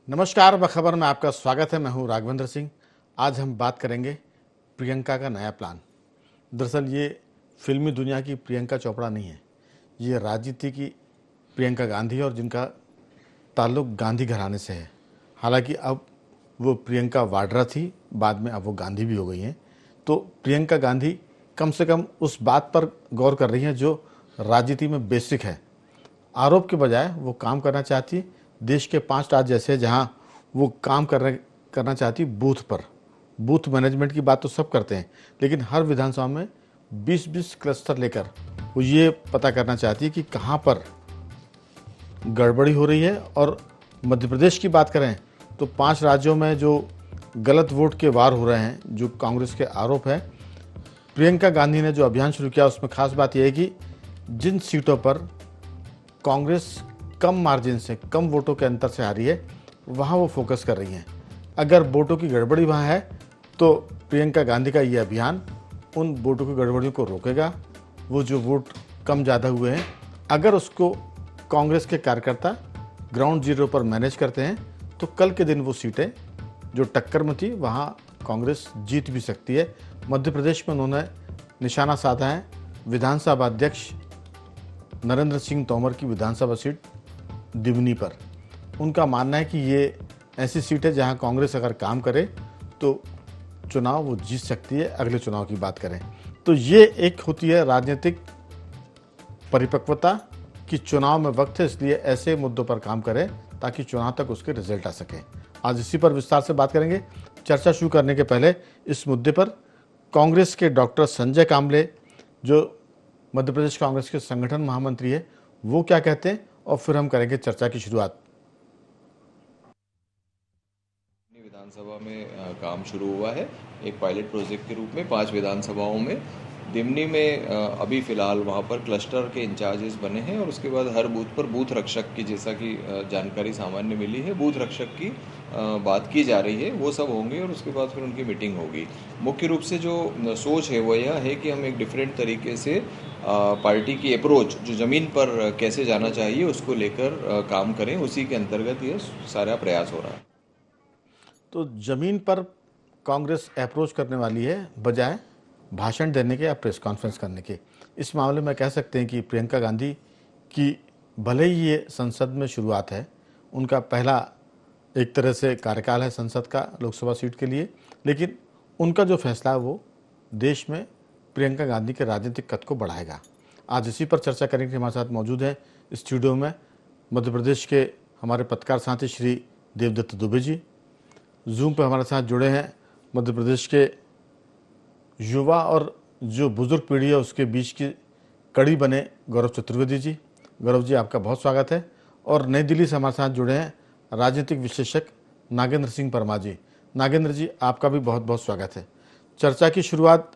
नमस्कार, बखबर में आपका स्वागत है। मैं हूं राघवेंद्र सिंह। आज हम बात करेंगे प्रियंका का नया प्लान। दरअसल ये फिल्मी दुनिया की प्रियंका चोपड़ा नहीं है, ये राजनीति की प्रियंका गांधी है और जिनका ताल्लुक गांधी घराने से है। हालांकि अब वो प्रियंका वाड्रा थी, बाद में अब वो गांधी भी हो गई हैं। तो प्रियंका गांधी कम से कम उस बात पर गौर कर रही हैं जो राजनीति में बेसिक है। आरोप के बजाय वो काम करना चाहती देश के 5 राज्य ऐसे जहां वो काम करना चाहती बूथ पर। बूथ मैनेजमेंट की बात तो सब करते हैं, लेकिन हर विधानसभा में 20-20 क्लस्टर लेकर वो ये पता करना चाहती है कि कहां पर गड़बड़ी हो रही है। और मध्य प्रदेश की बात करें तो 5 राज्यों में जो गलत वोट के वार हो रहे हैं, जो कांग्रेस के आरोप है, प्रियंका गांधी ने जो अभियान शुरू किया उसमें खास बात यह है कि जिन सीटों पर कांग्रेस कम मार्जिन से, कम वोटों के अंतर से हारी है, वहाँ वो फोकस कर रही हैं। अगर वोटों की गड़बड़ी वहाँ है तो प्रियंका गांधी का ये अभियान उन वोटों की गड़बड़ियों को रोकेगा। वो जो वोट कम ज़्यादा हुए हैं, अगर उसको कांग्रेस के कार्यकर्ता ग्राउंड जीरो पर मैनेज करते हैं तो कल के दिन वो सीटें जो टक्कर में थी वहाँ कांग्रेस जीत भी सकती है। मध्य प्रदेश में उन्होंने निशाना साधा है विधानसभा अध्यक्ष नरेंद्र सिंह तोमर की विधानसभा सीट दिमनी पर। उनका मानना है कि ये ऐसी सीट है जहां कांग्रेस अगर काम करे तो चुनाव वो जीत सकती है। अगले चुनाव की बात करें तो ये एक होती है राजनीतिक परिपक्वता कि चुनाव में वक्त है, इसलिए ऐसे मुद्दों पर काम करें ताकि चुनाव तक उसके रिजल्ट आ सके। आज इसी पर विस्तार से बात करेंगे। चर्चा शुरू करने के पहले इस मुद्दे पर कांग्रेस के डॉक्टर संजय कामले, जो मध्य प्रदेश कांग्रेस के संगठन महामंत्री है, वो क्या कहते हैं और फिर हम करेंगे चर्चा की शुरुआत। विधानसभा में काम शुरू हुआ है एक पायलट प्रोजेक्ट के रूप में 5 विधानसभाओं में। दिमनी में अभी फिलहाल वहाँ पर क्लस्टर के इंचार्जेस बने हैं और उसके बाद हर बूथ पर बूथ रक्षक की, जैसा कि जानकारी सामान्य मिली है, बूथ रक्षक की बात की जा रही है। वो सब होंगे और उसके बाद फिर उनकी मीटिंग होगी। मुख्य रूप से जो सोच है वो यह है कि हम एक डिफरेंट तरीके से पार्टी की अप्रोच जो ज़मीन पर कैसे जाना चाहिए उसको लेकर काम करें। उसी के अंतर्गत ये सारा प्रयास हो रहा है। तो जमीन पर कांग्रेस अप्रोच करने वाली है बजाय भाषण देने के या प्रेस कॉन्फ्रेंस करने के। इस मामले में कह सकते हैं कि प्रियंका गांधी की भले ही ये संसद में शुरुआत है, उनका पहला एक तरह से कार्यकाल है संसद का लोकसभा सीट के लिए, लेकिन उनका जो फैसला है वो देश में प्रियंका गांधी के राजनीतिक कद को बढ़ाएगा। आज इसी पर चर्चा करने के लिए हमारे साथ मौजूद है स्टूडियो में मध्य प्रदेश के हमारे पत्रकार साथी श्री देवदत्त दुबे जी। जूम पे हमारे साथ जुड़े हैं मध्य प्रदेश के युवा और जो बुजुर्ग पीढ़ी है उसके बीच की कड़ी बने गौरव चतुर्वेदी जी। गौरव जी, आपका बहुत स्वागत है। और नई दिल्ली से हमारे साथ जुड़े हैं राजनीतिक विश्लेषक नागेंद्र सिंह परमार जी। नागेंद्र जी, आपका भी बहुत बहुत स्वागत है। चर्चा की शुरुआत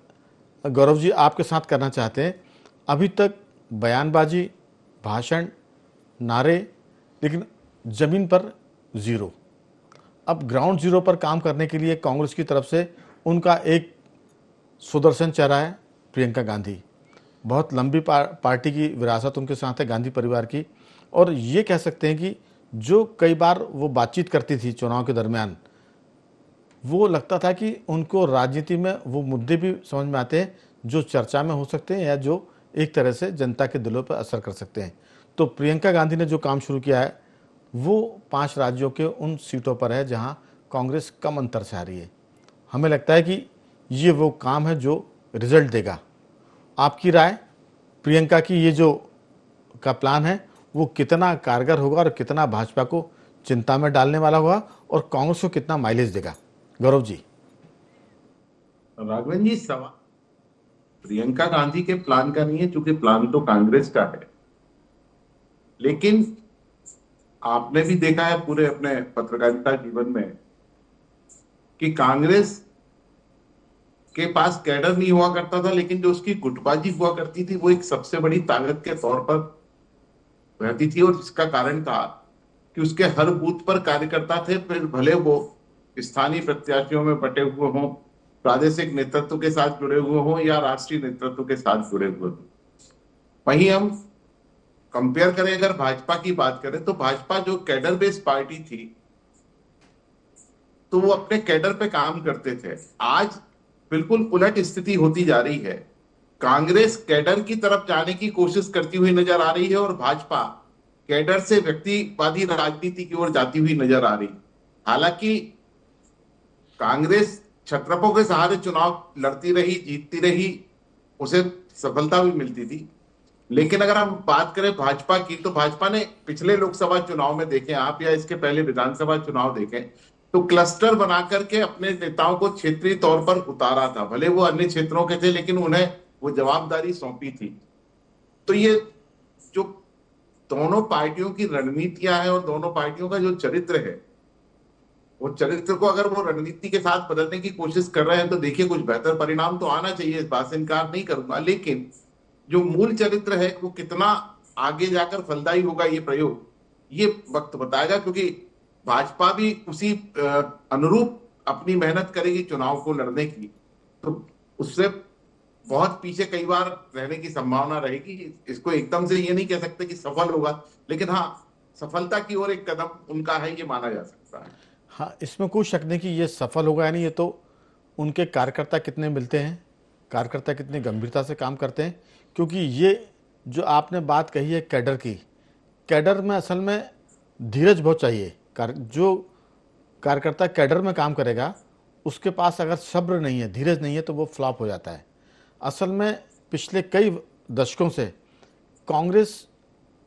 गौरव जी आपके साथ करना चाहते हैं। अभी तक बयानबाजी, भाषण, नारे, लेकिन ज़मीन पर ज़ीरो। अब ग्राउंड जीरो पर काम करने के लिए कांग्रेस की तरफ से उनका एक सुदर्शन चेहरा है प्रियंका गांधी। बहुत लंबी पार्टी की विरासत उनके साथ है, गांधी परिवार की। और ये कह सकते हैं कि जो कई बार वो बातचीत करती थी चुनाव के दरमियान, वो लगता था कि उनको राजनीति में वो मुद्दे भी समझ में आते हैं जो चर्चा में हो सकते हैं या जो एक तरह से जनता के दिलों पर असर कर सकते हैं। तो प्रियंका गांधी ने जो काम शुरू किया है वो 5 राज्यों के उन सीटों पर है जहां कांग्रेस कम अंतर से हारी है। हमें लगता है कि ये वो काम है जो रिजल्ट देगा। आपकी राय, प्रियंका की ये जो का प्लान है वो कितना कारगर होगा और कितना भाजपा को चिंता में डालने वाला होगा और कांग्रेस को कितना माइलेज देगा? गौरव जी। राघवन जी, सवाल प्रियंका गांधी के प्लान का नहीं है, क्योंकि प्लान तो कांग्रेस का है। लेकिन आपने भी देखा है पूरे अपने पत्रकारिता जीवन में कि कांग्रेस के पास कैडर नहीं हुआ करता था, लेकिन जो उसकी गुटबाजी हुआ करती थी वो एक सबसे बड़ी ताकत के तौर पर रहती थी। और इसका कारण था कि उसके हर बूथ पर कार्यकर्ता थे, फिर भले वो स्थानीय प्रत्याशियों में बटे हुए हों, प्रादेशिक नेतृत्व के साथ जुड़े हुए हों या राष्ट्रीय नेतृत्व के साथ जुड़े हुए हों। वहीं हम कंपेयर करें, अगर भाजपा की बात करें तो भाजपा जो कैडर बेस्ड पार्टी थी तो वो अपने कैडर पे काम करते थे। आज बिल्कुल उलट स्थिति होती जा रही है। कांग्रेस कैडर की तरफ जाने की कोशिश करती हुई नजर आ रही है और भाजपा कैडर से व्यक्तिवादी राजनीति की ओर जाती हुई नजर आ रही है। हालांकि कांग्रेस छत्रपों के सहारे चुनाव लड़ती रही, जीतती रही, उसे सफलता भी मिलती थी। लेकिन अगर हम बात करें भाजपा की, तो भाजपा ने पिछले लोकसभा चुनाव में देखें आप, या इसके पहले विधानसभा चुनाव देखें, तो क्लस्टर बना करके अपने नेताओं को क्षेत्रीय तौर पर उतारा था। भले वो अन्य क्षेत्रों के थे, लेकिन उन्हें वो जवाबदारी सौंपी थी। तो ये जो दोनों पार्टियों की रणनीतियां हैं और दोनों पार्टियों का जो चरित्र है, वो चरित्र को अगर वो रणनीति के साथ बदलने की कोशिश कर रहे हैं, तो देखिए कुछ बेहतर परिणाम तो आना चाहिए, इस बात से इनकार नहीं करूंगा। लेकिन जो मूल चरित्र है वो कितना आगे जाकर फलदायी होगा ये प्रयोग, ये वक्त बताएगा। क्योंकि भाजपा भी उसी अनुरूप अपनी मेहनत करेगी चुनाव को लड़ने की, तो उससे बहुत पीछे कई बार रहने की संभावना रहेगी। इसको एकदम से ये नहीं कह सकते कि सफल होगा, लेकिन हाँ, सफलता की ओर एक कदम उनका है, ये माना जा सकता है। हाँ, इसमें कोई शक नहीं कि ये सफल होगा या नहीं, ये तो उनके कार्यकर्ता कितने मिलते हैं, कार्यकर्ता कितनी गंभीरता से काम करते हैं। क्योंकि ये जो आपने बात कही है कैडर की, कैडर में असल में धीरज बहुत चाहिए। जो कार्यकर्ता कैडर में काम करेगा, उसके पास अगर सब्र नहीं है, धीरज नहीं है, तो वो फ्लॉप हो जाता है। असल में पिछले कई दशकों से कांग्रेस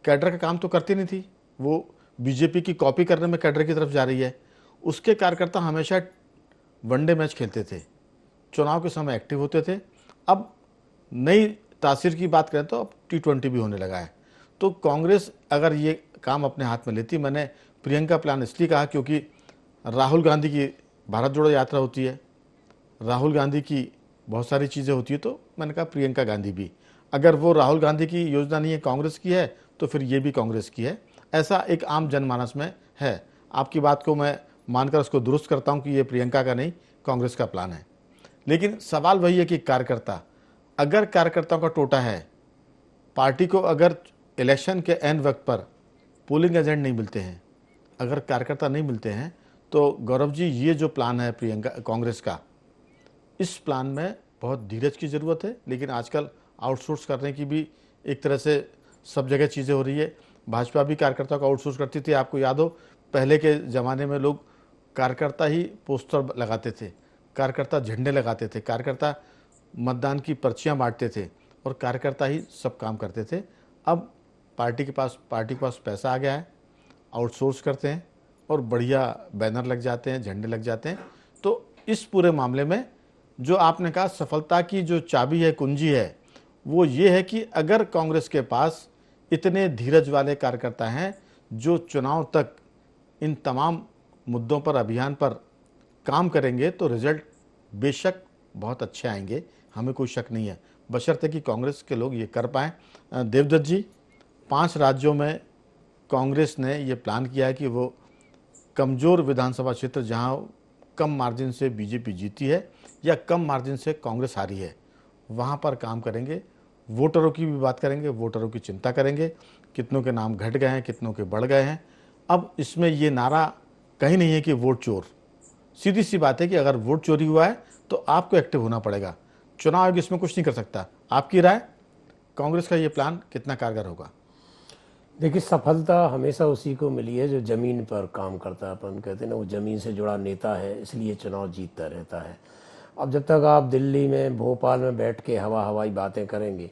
कैडर का काम तो करती नहीं थी, वो बीजेपी की कॉपी करने में कैडर की तरफ जा रही है। उसके कार्यकर्ता हमेशा वनडे मैच खेलते थे, चुनाव के समय एक्टिव होते थे। अब नई तासीर की बात करें तो अब T20 भी होने लगा है। तो कांग्रेस अगर ये काम अपने हाथ में लेती, मैंने प्रियंका प्लान इसलिए कहा क्योंकि राहुल गांधी की भारत जोड़ो यात्रा होती है, राहुल गांधी की बहुत सारी चीज़ें होती है, तो मैंने कहा प्रियंका गांधी भी, अगर वो राहुल गांधी की योजना नहीं है, कांग्रेस की है, तो फिर ये भी कांग्रेस की है। ऐसा एक आम जनमानस में है। आपकी बात को मैं मानकर उसको दुरुस्त करता हूं कि ये प्रियंका का नहीं, कांग्रेस का प्लान है। लेकिन सवाल वही है कि कार्यकर्ता, अगर कार्यकर्ताओं का टोटा है, पार्टी को अगर इलेक्शन के एन वक्त पर पोलिंग एजेंट नहीं मिलते हैं, अगर कार्यकर्ता नहीं मिलते हैं, तो गौरव जी ये जो प्लान है प्रियंका कांग्रेस का, इस प्लान में बहुत धीरज की ज़रूरत है। लेकिन आजकल आउटसोर्स करने की भी एक तरह से सब जगह चीज़ें हो रही है। भाजपा भी कार्यकर्ता को आउटसोर्स करती थी। आपको याद हो, पहले के ज़माने में लोग कार्यकर्ता ही पोस्टर लगाते थे, कार्यकर्ता झंडे लगाते थे, कार्यकर्ता मतदान की पर्चियां बांटते थे और कार्यकर्ता ही सब काम करते थे। अब पार्टी के पास पैसा आ गया है, आउटसोर्स करते हैं और बढ़िया बैनर लग जाते हैं, झंडे लग जाते हैं। तो इस पूरे मामले में जो आपने कहा सफलता की जो चाबी है, कुंजी है, वो ये है कि अगर कांग्रेस के पास इतने धीरज वाले कार्यकर्ता हैं जो चुनाव तक इन तमाम मुद्दों पर, अभियान पर काम करेंगे, तो रिजल्ट बेशक बहुत अच्छे आएंगे, हमें कोई शक नहीं है, बशर्ते कि कांग्रेस के लोग ये कर पाएँ। देवदत्त जी, 5 राज्यों में कांग्रेस ने ये प्लान किया है कि वो कमज़ोर विधानसभा क्षेत्र जहां कम मार्जिन से बीजेपी जीती है या कम मार्जिन से कांग्रेस हारी है, वहां पर काम करेंगे। वोटरों की भी बात करेंगे, वोटरों की चिंता करेंगे, कितनों के नाम घट गए हैं, कितनों के बढ़ गए हैं। अब इसमें ये नारा कहीं नहीं है कि वोट चोर, सीधी सी बात है कि अगर वोट चोरी हुआ है तो आपको एक्टिव होना पड़ेगा। चुनाव आयोग इसमें कुछ नहीं कर सकता। आपकी राय, कांग्रेस का ये प्लान कितना कारगर होगा? देखिए, सफलता हमेशा उसी को मिली है जो ज़मीन पर काम करता है। अपन कहते हैं ना, वो ज़मीन से जुड़ा नेता है, इसलिए चुनाव जीतता रहता है। अब जब तक आप दिल्ली में, भोपाल में बैठ के हवाई बातें करेंगे,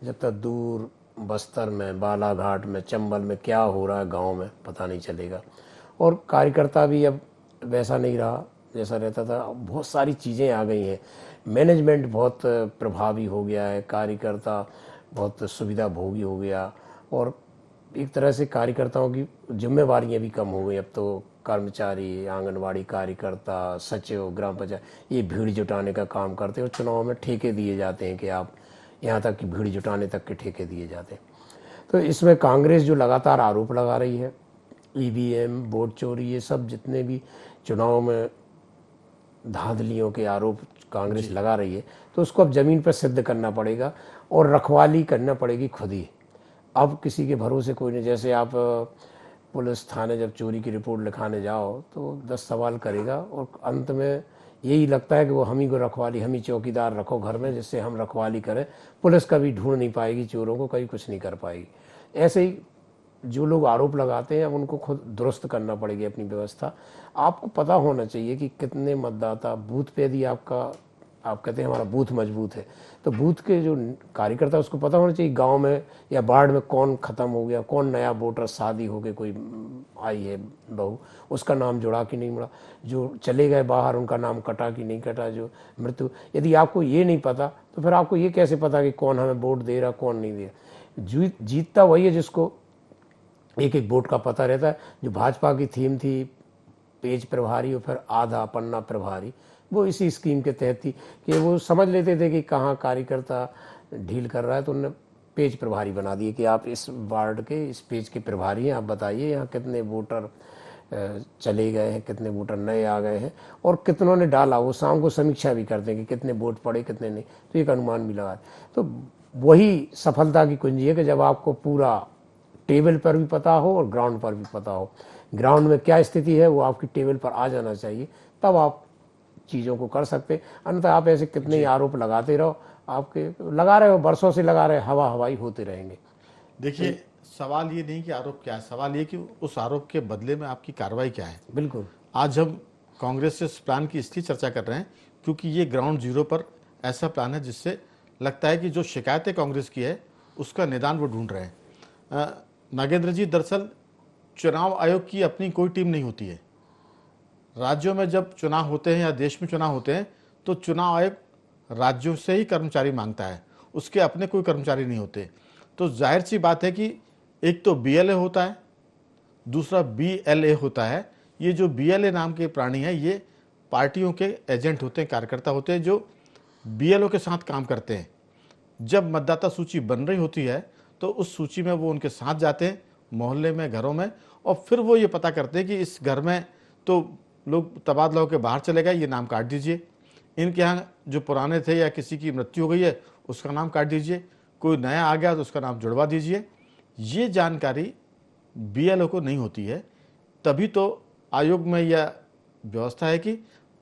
जब तक दूर बस्तर में, बालाघाट में, चंबल में क्या हो रहा है गांव में पता नहीं चलेगा। और कार्यकर्ता भी अब वैसा नहीं रहा जैसा रहता था। बहुत सारी चीज़ें आ गई हैं, मैनेजमेंट बहुत प्रभावी हो गया है, कार्यकर्ता बहुत सुविधा भोगी हो गया, और एक तरह से कार्यकर्ताओं की जिम्मेवारियां भी कम हो गई। अब तो कर्मचारी, आंगनवाड़ी कार्यकर्ता, सचिव, ग्राम पंचायत, ये भीड़ जुटाने का काम करते हैं और चुनाव में ठेके दिए जाते हैं कि आप यहाँ तक कि भीड़ जुटाने तक के ठेके दिए जाते हैं। तो इसमें कांग्रेस जो लगातार आरोप लगा रही है, EVM, वोट चोरी, ये सब जितने भी चुनाव में धांधलियों के आरोप कांग्रेस लगा रही है, तो उसको अब ज़मीन पर सिद्ध करना पड़ेगा और रखवाली करना पड़ेगी खुद ही। अब किसी के भरोसे कोई नहीं। जैसे आप पुलिस थाने जब चोरी की रिपोर्ट लिखाने जाओ तो 10 सवाल करेगा और अंत में यही लगता है कि वो हम ही को रखवाली, हम ही चौकीदार रखो घर में जिससे हम रखवाली करें। पुलिस कभी ढूंढ नहीं पाएगी चोरों को, कभी कुछ नहीं कर पाएगी। ऐसे ही जो लोग आरोप लगाते हैं अब उनको खुद दुरुस्त करना पड़ेगी अपनी व्यवस्था। आपको पता होना चाहिए कि कितने मतदाता बूथ पे, यदि आप कहते हैं हमारा बूथ मजबूत है, तो बूथ के जो कार्यकर्ता उसको पता होना चाहिए गांव में या वार्ड में कौन खत्म हो गया, कौन नया वोटर, शादी हो गई, कोई आई है बहू, उसका नाम जुड़ा कि नहीं जुड़ा, जो चले गए बाहर उनका नाम कटा कि नहीं कटा, जो मृत्यु। यदि आपको ये नहीं पता तो फिर आपको ये कैसे पता कि कौन हमें वोट दे रहा कौन नहीं दे रहा। जीतता वही है जिसको एक एक वोट का पता रहता है। जो भाजपा की थीम थी पेज प्रभारी और फिर आधा पन्ना प्रभारी, वो इसी स्कीम के तहत थी कि वो समझ लेते थे कि कहाँ कार्यकर्ता ढील कर रहा है, तो उन्होंने पेज प्रभारी बना दिए कि आप इस वार्ड के इस पेज के प्रभारी हैं, आप बताइए यहाँ कितने वोटर चले गए हैं, कितने वोटर नए आ गए हैं और कितनों ने डाला। वो शाम को समीक्षा भी करते हैं कि कितने वोट पड़े कितने नहीं, तो एक अनुमान भी लगा। तो वही सफलता की कुंजी है कि जब आपको पूरा टेबल पर भी पता हो और ग्राउंड पर भी पता हो। ग्राउंड में क्या स्थिति है वो आपकी टेबल पर आ जाना चाहिए, तब आप चीज़ों को कर सकते। अन्यथा आप ऐसे कितने ही आरोप लगाते रहो, आपके लगा रहे हो, बरसों से लगा रहे, हवाई होते रहेंगे। देखिए, सवाल ये नहीं कि आरोप क्या है, सवाल ये कि उस आरोप के बदले में आपकी कार्रवाई क्या है। बिल्कुल। आज हम कांग्रेस से इस प्लान की इसलिए चर्चा कर रहे हैं क्योंकि ये ग्राउंड जीरो पर ऐसा प्लान है जिससे लगता है कि जो शिकायतें कांग्रेस की है उसका निदान वो ढूंढ रहे हैं। नागेंद्र जी, दरअसल चुनाव आयोग की अपनी कोई टीम नहीं होती है। राज्यों में जब चुनाव होते हैं या देश में चुनाव होते हैं तो चुनाव आयोग राज्यों से ही कर्मचारी मांगता है, उसके अपने कोई कर्मचारी नहीं होते। तो जाहिर सी बात है कि एक तो बीएलए होता है, दूसरा बीएलए होता है। ये जो बीएलए नाम के प्राणी है ये पार्टियों के एजेंट होते हैं, कार्यकर्ता होते हैं जो बीएलओ के साथ काम करते हैं। जब मतदाता सूची बन रही होती है तो उस सूची में वो उनके साथ जाते हैं मोहल्ले में, घरों में, और फिर वो ये पता करते हैं कि इस घर में तो लोग तबादला होकर बाहर चले गए, ये नाम काट दीजिए। इनके यहाँ जो पुराने थे या किसी की मृत्यु हो गई है उसका नाम काट दीजिए, कोई नया आ गया तो उसका नाम जुड़वा दीजिए। ये जानकारी बीएलओ को नहीं होती है। तभी तो आयोग में यह व्यवस्था है कि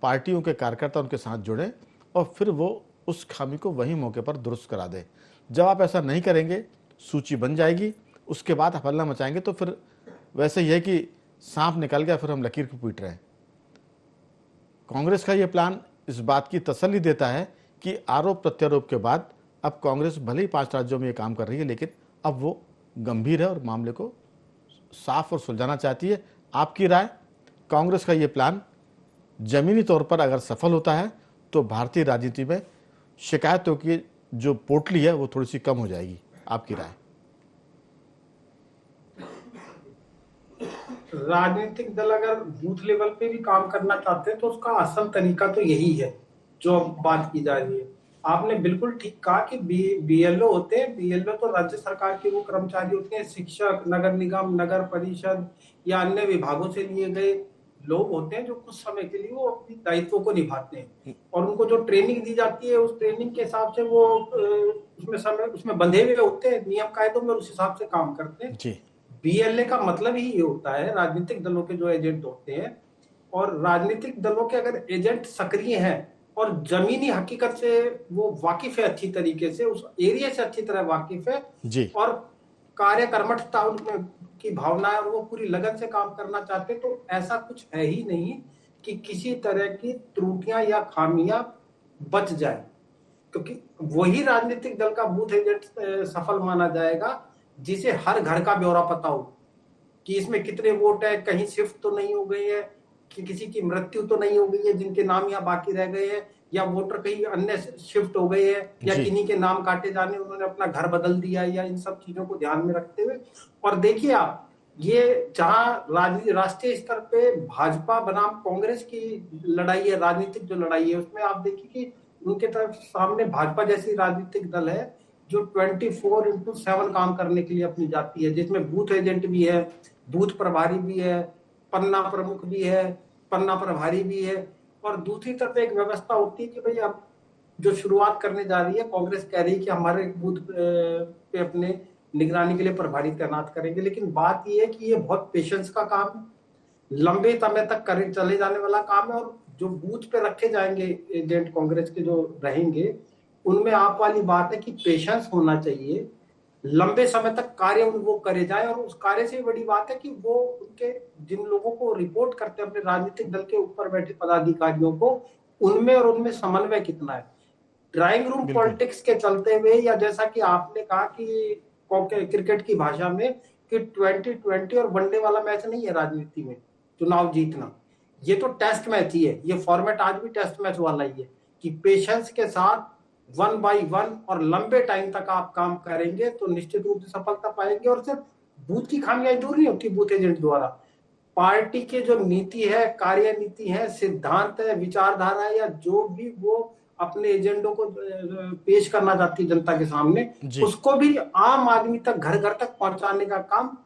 पार्टियों के कार्यकर्ता उनके साथ जुड़े और फिर वो उस खामी को वही मौके पर दुरुस्त करा दे। जब आप ऐसा नहीं करेंगे, सूची बन जाएगी, उसके बाद आप हल्ला मचाएंगे तो फिर वैसे ही है कि सांप निकल गया फिर हम लकीर को पीट रहे हैं। कांग्रेस का यह प्लान इस बात की तसल्ली देता है कि आरोप प्रत्यारोप के बाद अब कांग्रेस भले ही 5 राज्यों में ये काम कर रही है लेकिन अब वो गंभीर है और मामले को साफ और सुलझाना चाहती है। आपकी राय, कांग्रेस का ये प्लान जमीनी तौर पर अगर सफल होता है तो भारतीय राजनीति में शिकायतों की जो पोटली है वो थोड़ी सी कम हो जाएगी। आपकी राय? राजनीतिक दल अगर बूथ लेवल पे भी काम करना चाहते हैं तो उसका असल तरीका तो यही है जो बात की जा रही है। आपने बिल्कुल ठीक कहा कि बीएलओ होते हैं। बीएलओ तो राज्य सरकार के वो कर्मचारी होते हैं, शिक्षक, नगर निगम, नगर परिषद या अन्य विभागों से लिए गए लोग होते हैं जो कुछ समय के लिए वो अपनी दायित्वों को निभाते हैं और उनको जो ट्रेनिंग दी जाती है उस ट्रेनिंग के हिसाब से वो उसमें बंधे हुए होते हैं, नियम कायदों में उस हिसाब से काम करते हैं जी। बीएलए का मतलब ही ये होता है राजनीतिक दलों के जो एजेंट होते हैं, और राजनीतिक दलों के अगर एजेंट सक्रिय हैं और जमीनी हकीकत से वो वाकिफ है, अच्छी तरीके से उस एरिया से अच्छी तरह वाकिफ है जी, और कार्यकर्मठता उनमें की भावना है और वो पूरी लगन से काम करना चाहते हैं, तो ऐसा कुछ है ही नहीं कि किसी तरह की त्रुटियां या खामियां बच जाए, क्योंकि वही राजनीतिक दल का बूथ एजेंट सफल माना जाएगा जिसे हर घर का ब्यौरा पता हो कि इसमें कितने वोट है, कहीं शिफ्ट तो नहीं हो गई है, कि किसी की मृत्यु तो नहीं हो गई है जिनके नाम यहाँ बाकी रह गए हैं, या वोटर कहीं अन्य शिफ्ट हो गए हैं, या किन्हीं के नाम काटे जाने उन्होंने अपना घर बदल दिया, या इन सब चीजों को ध्यान में रखते हुए। और देखिए आप, ये जहां राष्ट्रीय स्तर पे भाजपा बनाम कांग्रेस की लड़ाई है, राजनीतिक जो लड़ाई है, उसमें आप देखिए कि उनके तरफ सामने भाजपा जैसी राजनीतिक दल है जो 24/7 काम करने के लिए अपनी जाती है, जिसमें बूथ एजेंट भी है, बूथ प्रभारी भी है, पन्ना प्रमुख भी है, पन्ना प्रभारी भी है, और दूसरी तरफ एक व्यवस्था होती है कि भाई अब जो शुरुआत करने जा रही है, कांग्रेस कह रही है कि हमारे बूथ पे अपने निगरानी के लिए प्रभारी तैनात करेंगे। लेकिन बात यह है कि ये बहुत पेशेंस का काम है, लंबे समय तक करे चले जाने वाला काम है। और जो बूथ पे रखे जाएंगे एजेंट कांग्रेस के जो रहेंगे, उनमें आप वाली बात है कि पेशेंस होना चाहिए, लंबे समय तक कार्य वो करे जाए। और उस कार्य से बड़ी बात है कि वो उनके जिन लोगों को रिपोर्ट करते हैं अपने राजनीतिक दल के ऊपर बैठे पदाधिकारियों को, उनमें और उनमें समन्वय कितना है। ड्राइंग रूम बिल्कुल पॉलिटिक्स के चलते हुए, या जैसा कि आपने कहा कि क्रिकेट की भाषा में कि 2020 और वनडे वाला मैच नहीं है राजनीति में चुनाव जीतना, ये तो टेस्ट मैच ही है। ये फॉर्मेट आज भी टेस्ट मैच वाला ही है कि पेशेंस के साथ वन बाय वन और लंबे टाइम तक आप काम करेंगे तो निश्चित रूप से सफलता पाएंगे। और सिर्फ बूथ की खामियां दूर नहीं होती बूथ एजेंट द्वारा, पार्टी के जो नीति है, कार्य नीति है, सिद्धांत है, विचारधारा है, या जो भी वो अपने एजेंडों को पेश करना चाहती है जनता के सामने, जी। उसको भी आम आदमी तक घर घर तक पहुंचाने का काम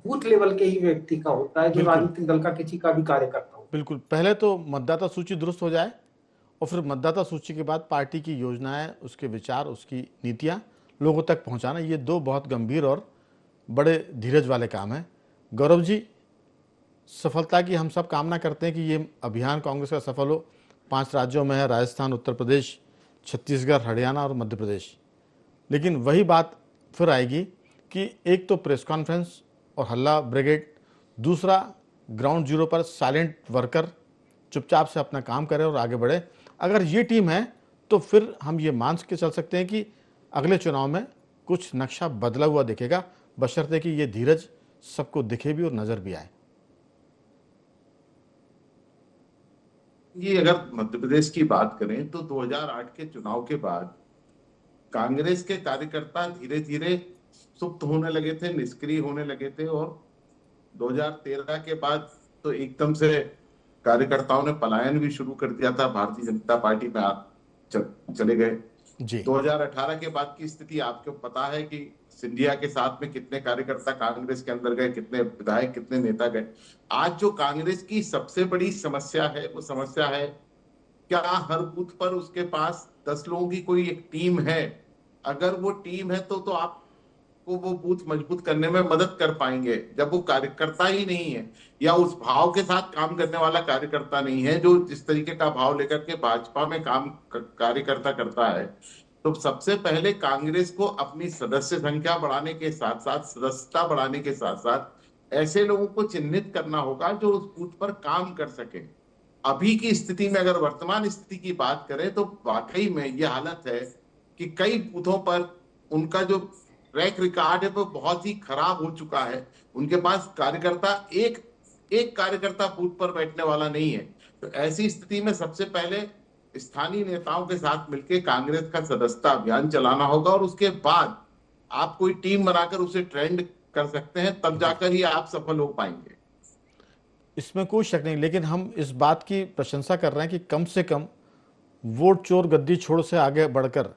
बूथ लेवल के ही व्यक्ति का होता है, जो बिल्कुल राजनीतिक दल का किसी का भी कार्य करता हो। बिल्कुल, पहले तो मतदाता सूची दुरुस्त हो जाए और फिर मतदाता सूची के बाद पार्टी की योजनाएं, उसके विचार, उसकी नीतियां लोगों तक पहुंचाना, ये दो बहुत गंभीर और बड़े धीरज वाले काम हैं। गौरव जी, सफलता की हम सब कामना करते हैं कि ये अभियान कांग्रेस का सफल हो। 5 राज्यों में है, राजस्थान, उत्तर प्रदेश, छत्तीसगढ़, हरियाणा और मध्य प्रदेश। लेकिन वही बात फिर आएगी कि एक तो प्रेस कॉन्फ्रेंस और हल्ला ब्रिगेड, दूसरा ग्राउंड जीरो पर साइलेंट वर्कर चुपचाप से अपना काम करें और आगे बढ़े। अगर ये टीम है तो फिर हम ये मान के चल सकते हैं कि अगले चुनाव में कुछ नक्शा बदला हुआ दिखेगा, बशर्ते कि ये धीरज सबको दिखे भी और नजर भी आए। ये अगर मध्य प्रदेश की बात करें तो 2008 के चुनाव के बाद कांग्रेस के कार्यकर्ता धीरे धीरे सुप्त होने लगे थे, निष्क्रिय होने लगे थे। और 2013 के बाद तो एकदम से कार्यकर्ताओं ने पलायन भी शुरू कर दिया था, भारतीय जनता पार्टी में चले गए। जी 2018 के बाद की स्थिति आपको पता है कि सिंधिया के साथ में कितने कार्यकर्ता कांग्रेस के अंदर गए, कितने विधायक, कितने नेता गए। आज जो कांग्रेस की सबसे बड़ी समस्या है वो समस्या है, क्या हर बूथ पर उसके पास 10 लोगों की कोई एक टीम है। अगर वो टीम है तो आपको वो बूथ मजबूत करने में मदद कर पाएंगे। जब वो कार्यकर्ता ही नहीं है या उस भाव के साथ काम करने वाला कार्यकर्ता नहीं है जो जिस तरीके का भाव लेकर के भाजपा में काम कार्यकर्ता करता है, तो सबसे पहले कांग्रेस को अपनी सदस्य संख्या बढ़ाने के साथ साथ, सदस्यता बढ़ाने के साथ साथ ऐसे लोगों को चिन्हित करना होगा जो उस बूथ पर काम कर सके। अभी की स्थिति में, अगर वर्तमान स्थिति की बात करें तो वाकई में यह हालत है कि कई बूथों पर उनका जो ट्रैक रिकॉर्ड है वो बहुत ही खराब हो चुका है। उनके पास कार्यकर्ता एक कार्यकर्ता बूथ पर बैठने वाला नहीं है। तो ऐसी स्थिति में सबसे पहले स्थानीय नेताओं के साथ मिलकर कांग्रेस का सदस्यता अभियान चलाना होगा और उसके बाद आप कोई टीम बनाकर उसे ट्रेंड कर सकते हैं, तब जाकर ही आप सफल हो पाएंगे। इसमें कोई शक नहीं, लेकिन हम इस बात की प्रशंसा कर रहे हैं कि कम से कम वोट चोर गद्दी छोड़ से आगे बढ़कर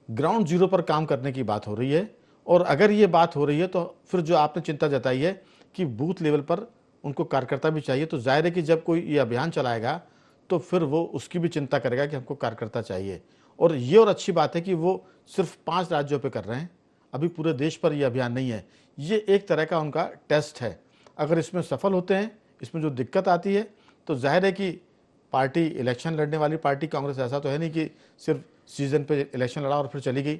ग्राउंड जीरो पर काम करने की बात हो रही है। और अगर ये बात हो रही है तो फिर जो आपने चिंता जताई है कि बूथ लेवल पर उनको कार्यकर्ता भी चाहिए, तो जाहिर है कि जब कोई ये अभियान चलाएगा तो फिर वो उसकी भी चिंता करेगा कि हमको कार्यकर्ता चाहिए। और ये और अच्छी बात है कि वो सिर्फ 5 राज्यों पे कर रहे हैं, अभी पूरे देश पर ये अभियान नहीं है। ये एक तरह का उनका टेस्ट है। अगर इसमें सफल होते हैं, इसमें जो दिक्कत आती है तो जाहिर है कि पार्टी, इलेक्शन लड़ने वाली पार्टी कांग्रेस ऐसा तो है नहीं कि सिर्फ सीजन पे इलेक्शन लड़ा और फिर चली गई।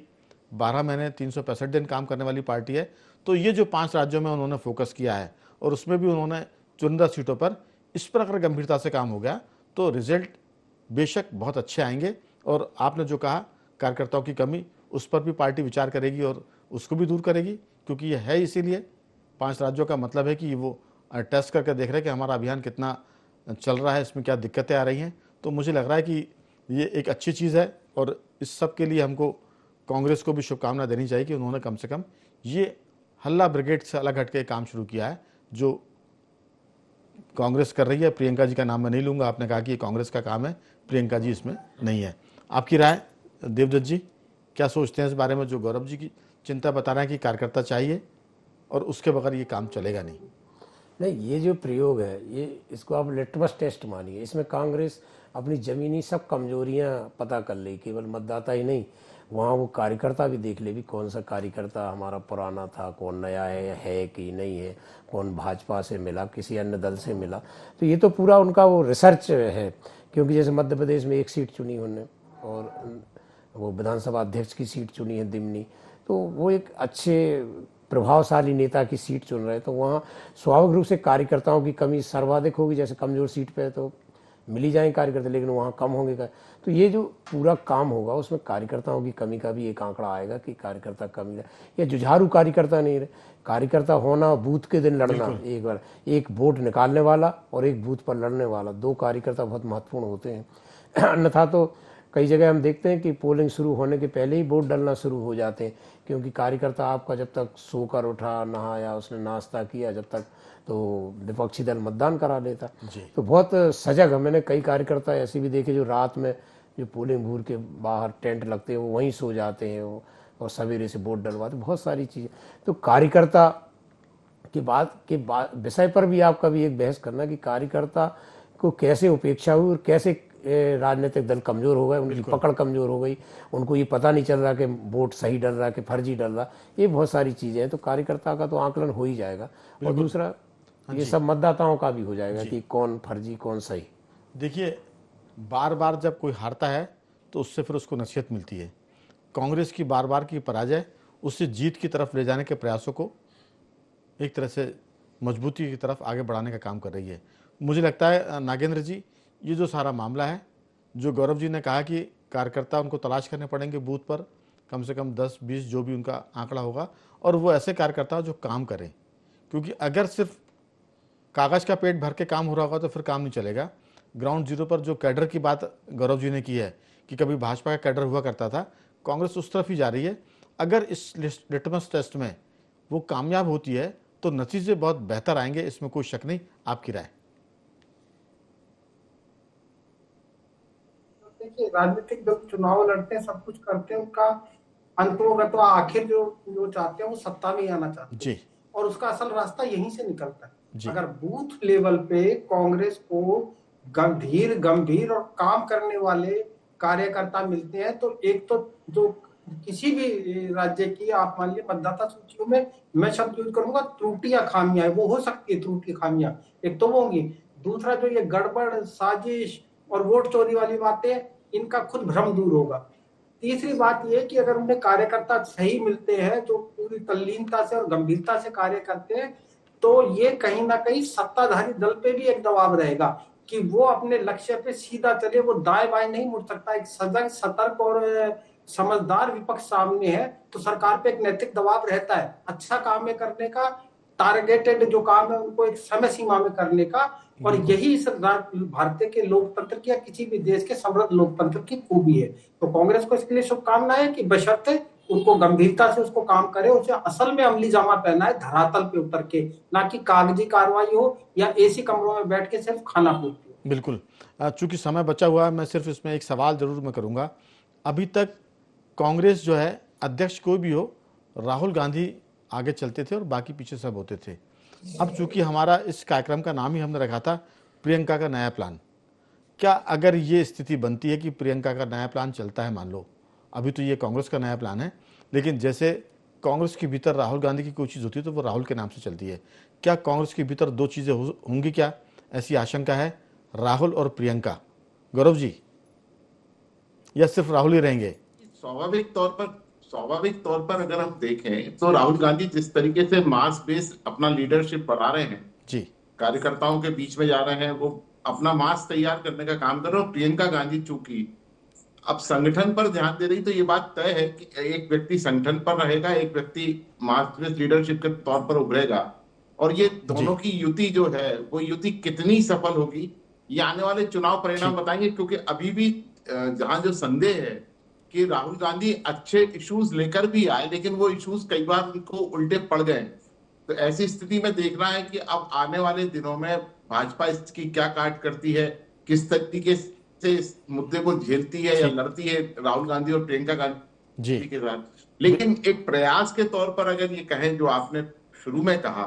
12 महीने 365 दिन काम करने वाली पार्टी है। तो ये जो 5 राज्यों में उन्होंने फोकस किया है और उसमें भी उन्होंने चुनिंदा सीटों पर इस पर अगर गंभीरता से काम हो गया तो रिजल्ट बेशक बहुत अच्छे आएंगे। और आपने जो कहा कार्यकर्ताओं की कमी, उस पर भी पार्टी विचार करेगी और उसको भी दूर करेगी, क्योंकि ये है इसीलिए 5 राज्यों का मतलब है कि वो टेस्ट करके देख रहे हैं कि हमारा अभियान कितना चल रहा है, इसमें क्या दिक्कतें आ रही हैं। तो मुझे लग रहा है कि ये एक अच्छी चीज़ है और इस सब के लिए हमको कांग्रेस को भी शुभकामना देनी चाहिए कि उन्होंने कम से कम ये हल्ला ब्रिगेड से अलग हटके काम शुरू किया है जो कांग्रेस कर रही है। प्रियंका जी का नाम मैं नहीं लूँगा, आपने कहा कि ये कांग्रेस का काम है, प्रियंका जी इसमें नहीं है। आपकी राय देवदत्त जी, क्या सोचते हैं इस बारे में जो गौरव जी की चिंता बता रहे हैं कि कार्यकर्ता चाहिए और उसके बगैर ये काम चलेगा नहीं? नहीं, ये जो प्रयोग है ये इसको आप लिटमस टेस्ट मानिए। इसमें कांग्रेस अपनी ज़मीनी सब कमजोरियां पता कर ली, केवल मतदाता ही नहीं वहाँ वो कार्यकर्ता भी देख ले भी कौन सा कार्यकर्ता हमारा पुराना था, कौन नया है कि नहीं है, कौन भाजपा से मिला, किसी अन्य दल से मिला। तो ये तो पूरा उनका वो रिसर्च है, क्योंकि जैसे मध्य प्रदेश में एक सीट चुनी उन्होंने और वो विधानसभा अध्यक्ष की सीट चुनी है दिमनी, तो वो एक अच्छे प्रभावशाली नेता की सीट चुन रहे, तो वहाँ स्वाभाविक रूप से कार्यकर्ताओं की कमी सर्वाधिक होगी। जैसे कमजोर सीट पे तो मिल ही जाएंगे कार्यकर्ता, लेकिन वहाँ कम होंगे। तो ये जो पूरा काम होगा उसमें कार्यकर्ताओं की कमी का भी एक आंकड़ा आएगा कि कार्यकर्ता कमी है या जुझारू कार्यकर्ता नहीं रहे। कार्यकर्ता होना, बूथ के दिन लड़ना, एक बार एक वोट निकालने वाला और एक बूथ पर लड़ने वाला, दो कार्यकर्ता बहुत महत्वपूर्ण होते हैं। अन्यथा तो कई जगह हम देखते हैं कि पोलिंग शुरू होने के पहले ही वोट डलना शुरू हो जाते हैं, क्योंकि कार्यकर्ता आपका जब तक सोकर उठा, नहाया, उसने नाश्ता किया जब तक, तो विपक्षी दल मतदान करा लेता। तो बहुत सजग है। मैंने कई कार्यकर्ता ऐसे भी देखे जो रात में जो पोलिंग बूथ के बाहर टेंट लगते हैं वो वहीं सो जाते हैं वो, और सवेरे से वोट डलवाते, बहुत सारी चीज़ें। तो कार्यकर्ता के बाद विषय पर भी आपका भी एक बहस करना कि कार्यकर्ता को कैसे उपेक्षा हुई और कैसे राजनीतिक दल कमजोर हो गए, उनकी पकड़ कमजोर हो गई, उनको ये पता नहीं चल रहा कि वोट सही डल रहा है कि फर्जी डल रहा। ये बहुत सारी चीज़ें हैं। तो कार्यकर्ता का तो आकलन हो ही जाएगा, और दूसरा ये सब मतदाताओं का भी हो जाएगा कि कौन फर्जी कौन सही। देखिए, बार बार जब कोई हारता है तो उससे फिर उसको नसीहत मिलती है। कांग्रेस की बार बार की पराजय उससे जीत की तरफ ले जाने के प्रयासों को एक तरह से मजबूती की तरफ आगे बढ़ाने का काम कर रही है। मुझे लगता है नागेंद्र जी, ये जो सारा मामला है, जो गौरव जी ने कहा कि कार्यकर्ता उनको तलाश करने पड़ेंगे बूथ पर, कम से कम 10-20 जो भी उनका आंकड़ा होगा, और वो ऐसे कार्यकर्ता जो काम करें, क्योंकि अगर सिर्फ कागज़ का पेट भर के काम हो रहा होगा तो फिर काम नहीं चलेगा। ग्राउंड जीरो पर जो कैडर की बात गौरव जी ने की है कि कभी भाजपा का कैडर हुआ करता था, कांग्रेस उस तरफ ही जा रही है। अगर इस लिटमस टेस्ट में वो कामयाब होती है तो नतीजे बहुत बेहतर आएंगे, इसमें कोई शक नहीं। आपकी राय? देखिए, राजनीतिक दल चुनाव लड़ते हैं, सब कुछ करते हैं, उनका अंतोगत आखिर जो चाहते हैं वो सत्ता में आना चाहते हैं जी, और उसका असल रास्ता यहीं से निकलता जी। है। अगर बूथ लेवल पे कांग्रेस को गंभीर और काम करने वाले कार्यकर्ता मिलते हैं, तो एक तो जो किसी भी राज्य की आप मान लीजिए मतदाता सूचियों में, मैं शब्द यूज करूंगा, त्रुटियां खामियां, वो हो सकती है त्रुटि खामियां, एक तो वो होंगी। दूसरा, जो ये गड़बड़, साजिश और वोट चोरी वाली बातें, इनका खुद भ्रम दूर होगा। तीसरी बात यह कि अगर उन्हें कार्यकर्ता सही मिलते हैं जो पूरी तल्लीनता से और गंभीरता से कार्य करते हैं, तो ये कहीं ना कहीं सत्ताधारी दल पे भी एक दबाव रहेगा कि वो अपने लक्ष्य पे सीधा चले, वो दाएं बाएं नहीं मुड़ सकता। एक सजग, सतर्क और समझदार विपक्ष सामने है तो सरकार पे एक नैतिक दबाव रहता है अच्छा काम में करने का, टारगेटेड जो काम है उनको एक समय सीमा में करने का। और यही इस भारतीय के लोकतंत्र की या किसी भी देश के समृद्ध लोकतंत्र की खूबी है। तो कांग्रेस को इसके लिए शुभकामनाएं कि बशर्ते उनको गंभीरता से उसको काम करे, उसे असल में अमली जामा पहना है, धरातल पे उतर के, ना कि कागजी कार्रवाई हो या एसी कमरों में बैठ के सिर्फ खाना पूर्ति हो। बिल्कुल। चूंकि समय बचा हुआ है, मैं सिर्फ इसमें एक सवाल जरूर मैं करूंगा। अभी तक कांग्रेस जो है, अध्यक्ष कोई भी हो, राहुल गांधी आगे चलते थे और बाकी पीछे सब होते थे। अब चूंकि हमारा इस कार्यक्रम का नाम ही हमने रखा था प्रियंका का नया प्लान, क्या अगर ये स्थिति बनती है कि प्रियंका का नया प्लान चलता है, मान लो अभी तो ये कांग्रेस का नया प्लान है, लेकिन जैसे कांग्रेस के भीतर राहुल गांधी की कोई चीज़ होती है तो वो राहुल के नाम से चलती है, क्या कांग्रेस के भीतर दो चीज़ें होंगी? क्या ऐसी आशंका है, राहुल और प्रियंका? गौरव जी, या सिर्फ राहुल ही रहेंगे? स्वाभाविक तौर पर अगर हम देखें तो राहुल गांधी जिस तरीके से मास बेस अपना लीडरशिप बढ़ा रहे हैं जी, कार्यकर्ताओं के बीच में जा रहे हैं, वो अपना मास तैयार करने का काम कर रहे हैं। और प्रियंका गांधी चूंकि अब संगठन पर ध्यान दे रही, तो ये बात तय है कि एक व्यक्ति संगठन पर रहेगा, एक व्यक्ति मास बेस लीडरशिप के तौर पर उभरेगा। और ये दोनों की युति जो है वो युति कितनी सफल होगी ये आने वाले चुनाव परिणाम बताएंगे। क्योंकि अभी भी जहां जो संदेह है कि राहुल गांधी अच्छे इश्यूज लेकर भी आए, लेकिन वो इश्यूज कई बार उनको उल्टे पड़ गए। तो ऐसी स्थिति में देखना है कि अब आने वाले दिनों में भाजपा इसकी क्या काट करती है, किस तरीके से इस मुद्दे को झेलती है या लड़ती है राहुल गांधी और प्रियंका गांधी के साथ। लेकिन एक प्रयास के तौर पर अगर ये कहें, जो आपने शुरू में कहा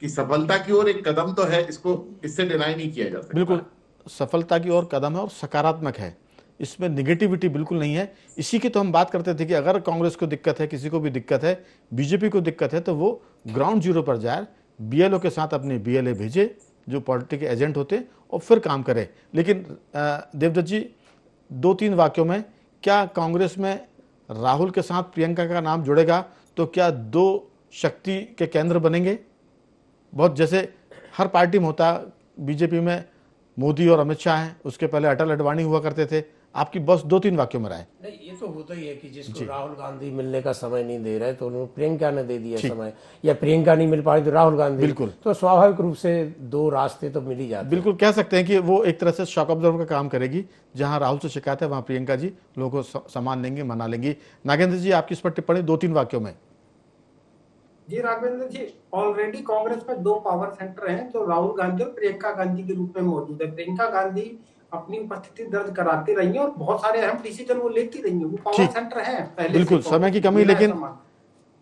कि सफलता की ओर एक कदम तो है, इसको इससे डिनाई नहीं किया जा सकता। बिल्कुल, सफलता की ओर कदम है और सकारात्मक है। इसमें निगेटिविटी बिल्कुल नहीं है। इसी की तो हम बात करते थे कि अगर कांग्रेस को दिक्कत है, किसी को भी दिक्कत है, बीजेपी को दिक्कत है, तो वो ग्राउंड जीरो पर जाए, बीएलओ के साथ अपने बीएलए भेजे जो पॉलिटिकल एजेंट होते और फिर काम करे। लेकिन देवदत्त जी, 2-3 वाक्यों में, क्या कांग्रेस में राहुल के साथ प्रियंका का नाम जुड़ेगा तो क्या दो शक्ति के केंद्र बनेंगे? बहुत जैसे हर पार्टी में होता, बीजेपी में मोदी और अमित शाह हैं, उसके पहले अटल अडवाणी हुआ करते थे। आपकी बस 2-3 वाक्यों में राय। नहीं, ये तो होता ही है कि जिसको राहुल गांधी मिलने का समय नहीं दे रहे तो उन्होंने प्रियंका ने दे दिया समय, या प्रियंका नहीं मिल पाई तो राहुल गांधी। बिल्कुल। तो स्वाभाविक रूप से दो रास्ते तो मिल ही जाते हैं। बिल्कुल कह सकते हैं कि वो एक तरह से शॉक ऑब्जर्वर का काम करेगी। जहां राहुल से शिकायत है वहां प्रियंका जी लोगों को सम्मान लेंगे, मना लेंगी। नागेंद्र जी, आपकी इस पर टिप्पणी 2-3 वाक्यों में। जी राघवेंद्र जी, ऑलरेडी कांग्रेस में 2 पावर सेंटर हैं जो राहुल गांधी और प्रियंका गांधी के रूप में मौजूद है। प्रियंका गांधी अपनी उपस्थिति दर्ज कराती रही है और बहुत सारे अहम डिसीजन वो लेती रही है। वो पावर सेंटर है पहले बिल्कुल, से। समय की कमी, लेकिन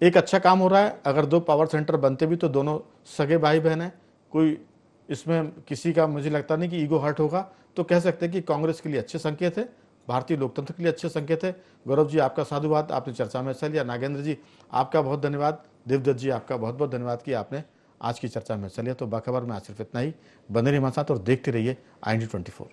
एक अच्छा काम हो रहा है। अगर 2 पावर सेंटर बनते भी तो दोनों सगे भाई बहन है, कोई इसमें किसी का मुझे लगता नहीं कि ईगो हर्ट होगा। तो कह सकते हैं कि कांग्रेस के लिए अच्छे संकेत है, भारतीय लोकतंत्र के लिए अच्छे संकेत है। गौरव जी, आपका साधुवाद, आपने चर्चा में हिस्सा लिया। नागेंद्र जी, आपका बहुत धन्यवाद। देवदत्त जी, आपका बहुत बहुत धन्यवाद कि आपने आज की चर्चा में हिस्सा लिया। तो बाखबर में आज सिर्फ इतना ही। बने रहिए हमारे साथ और देखते रहिए IND24।